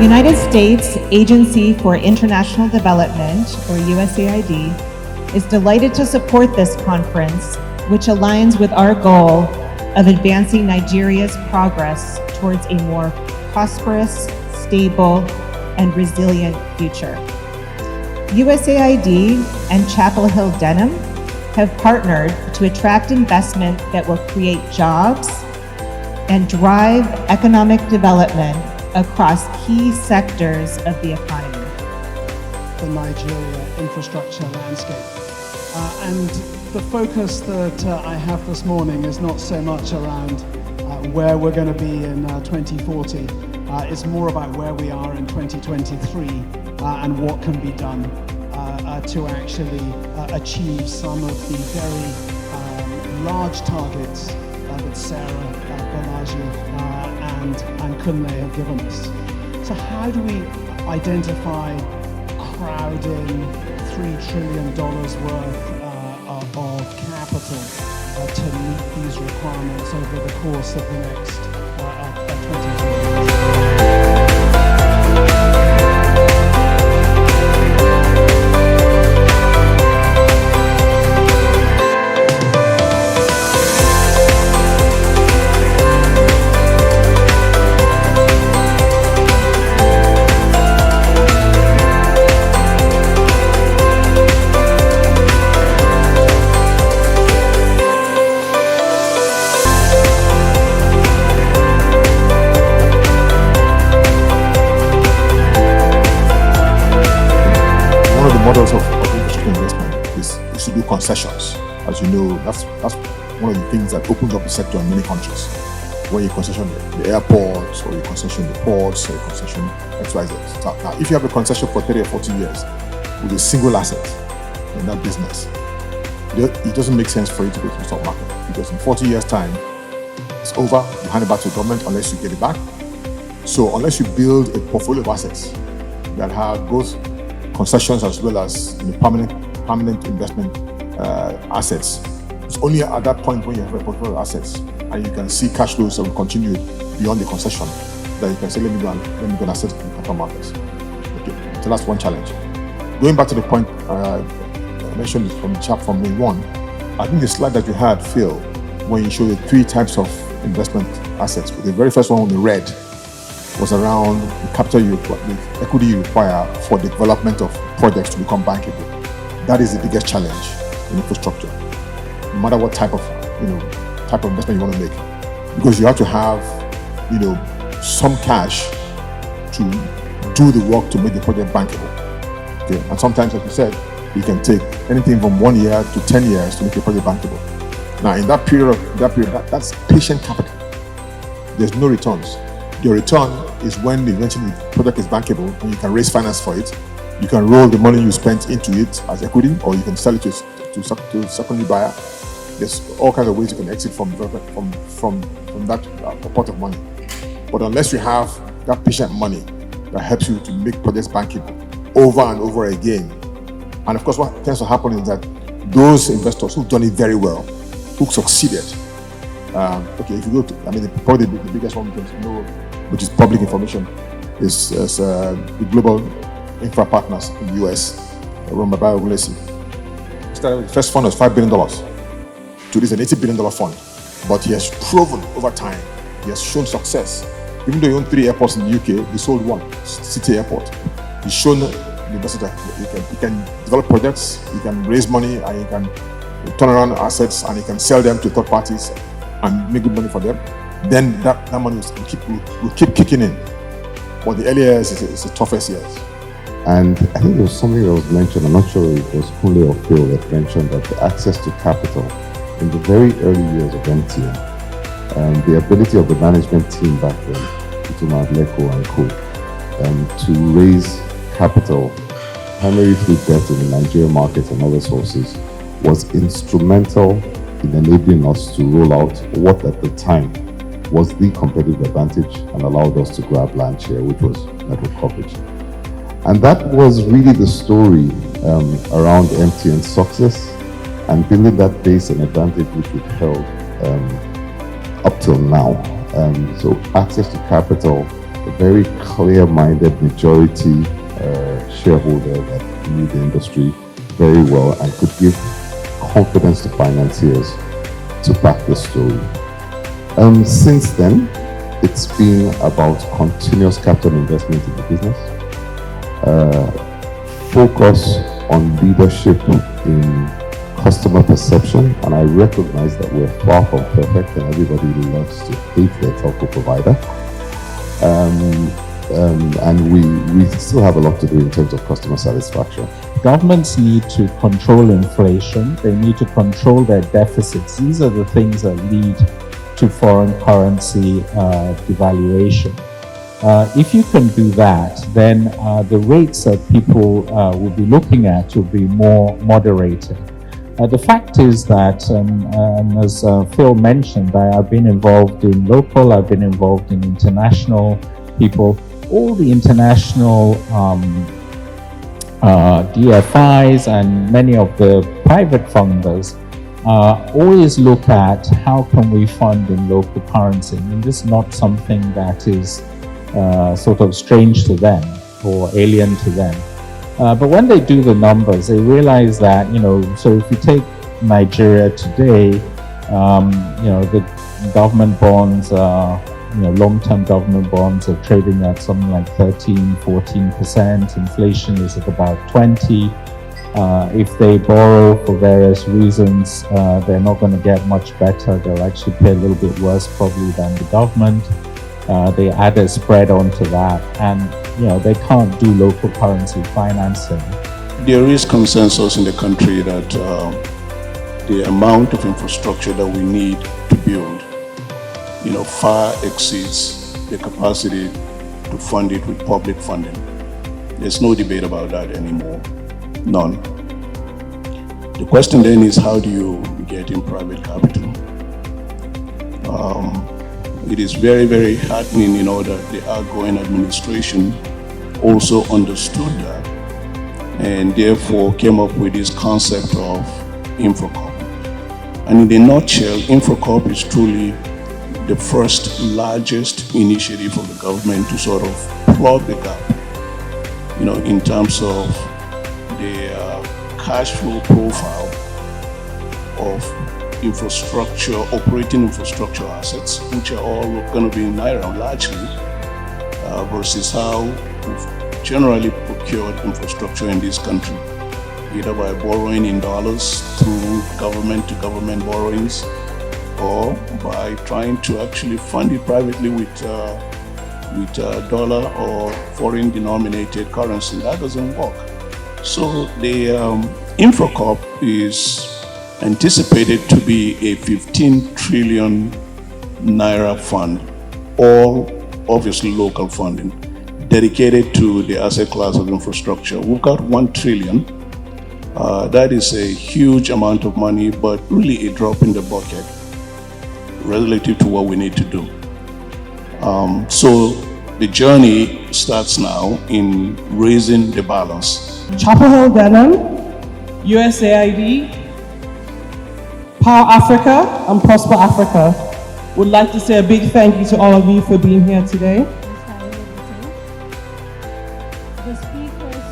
The United States Agency for International Development, or USAID, is delighted to support this conference, which aligns with our goal of advancing Nigeria's progress towards a more prosperous, stable, and resilient future. USAID and Chapel Hill Denham have partnered to attract investment that will create jobs and drive economic development across key sectors of the economy. The Nigeria infrastructure landscape. And the focus that I have this morning is not so much around where we're going to be in 2040. It's more about where we are in 2023 and what can be done to actually achieve some of the very large targets that Sarah, Balaji, and Kunle have given us. So how do we identify crowding $3 trillion worth of capital to meet these requirements over the course of the next 20 years? Models of infrastructure investment is to do concessions. As you know, that's one of the things that opens up the sector in many countries. Where you concession the airports, or you concession the ports, or you concession XYZ. Now, if you have a concession for 30 or 40 years with a single asset in that business, it doesn't make sense for you to go to the stock market, because in 40 years' time, it's over. You hand it back to the government unless you get it back. So unless you build a portfolio of assets that have both concessions as well as permanent investment assets, it's only at that point when you have a portfolio of assets and you can see cash flows that will continue beyond the concession that you can say, let me go and access the capital markets. Okay, so that's one challenge. Going back to the point I mentioned from the chart from May 1, I think the slide that you had, Phil, when you showed the 3 types of investment assets, the very first one on the red was around the capital the equity you require for the development of projects to become bankable. That is the biggest challenge in infrastructure, no matter what type of investment you want to make, because you have to have some cash to do the work to make the project bankable. Okay, and sometimes, as you said, it can take anything from 1 year to 10 years to make a project bankable. Now, in that period, that's patient capital. There's no returns. Your return is when eventually the project is bankable and you can raise finance for it. You can roll the money you spent into it as equity, or you can sell it to a secondary buyer. There's all kinds of ways you can exit from that pot of money. But unless you have that patient money that helps you to make projects bankable over and over again, and of course what tends to happen is that those investors who've done it very well, who succeeded, okay, if you go to, probably the biggest one we can know, which is public information, is the Global Infra Partners in the US, run by Bayo Ogunlesi. The first fund was $5 billion. Today it's an $80 billion fund. But he has proven over time, he has shown success. Even though he owned 3 airports in the UK, he sold 1, City Airport. He's shown the investor that he can develop projects, he can raise money, and he can turn around assets, and he can sell them to third parties and make good money for them. Then that money will keep kicking in. But the early years is the toughest years. And I think there was something that was mentioned, I'm not sure if it was Kunle or Phil that mentioned that the access to capital in the very early years of MTN, the ability of the management team back then, Ituma Leko and Co, to raise capital primarily through debt in the Nigerian market and other sources was instrumental in enabling us to roll out what at the time was the competitive advantage and allowed us to grab land share, which was network coverage. And that was really the story around MTN's success and building that base and advantage which we've held up till now. So access to capital, the very clear-minded majority shareholder that knew the industry very well and could give confidence to financiers to back the story. Since then, it's been about continuous capital investment in the business, focus on leadership in customer perception, and I recognize that we're far from perfect and everybody loves to hate their telco provider. And we still have a lot to do in terms of customer satisfaction. Governments need to control inflation. They need to control their deficits. These are the things that lead to foreign currency devaluation. If you can do that, then the rates that people will be looking at will be more moderated. The fact is that, as Phil mentioned, I've been involved in local, I've been involved in international people. All the international DFIs and many of the private funders always look at how can we fund in local currency. And this is not something that is sort of strange to them or alien to them. But when they do the numbers, they realize that, so if you take Nigeria today, the government bonds long-term government bonds are trading at something like 13-14%. Inflation is at about 20%. If they borrow for various reasons, they're not going to get much better. They'll actually pay a little bit worse probably than the government. They add a spread onto that, and they can't do local currency financing. There is consensus in the country that the amount of infrastructure that we need to build far exceeds the capacity to fund it with public funding. There's no debate about that anymore. None. The question then is, how do you get in private capital? It is very, very heartening, that the outgoing administration also understood that and therefore came up with this concept of InfraCorp. And in a nutshell, InfraCorp is truly the first largest initiative of the government to sort of plug the gap, in terms of the cash flow profile of infrastructure, operating infrastructure assets, which are all going to be in Naira largely, versus how we've generally procured infrastructure in this country, either by borrowing in dollars through government-to-government borrowings, or by trying to actually fund it privately with dollar or foreign denominated currency. That doesn't work. So the InfraCorp is anticipated to be a 15 trillion Naira fund, all obviously local funding, dedicated to the asset class of infrastructure. We've got 1 trillion. That is a huge amount of money, but really a drop in the bucket relative to what we need to do. So the journey starts now in raising the balance. Chapel Hill, Denham, USAID, Power Africa, and Prosper Africa would like to say a big thank you to all of you for being here today. The speakers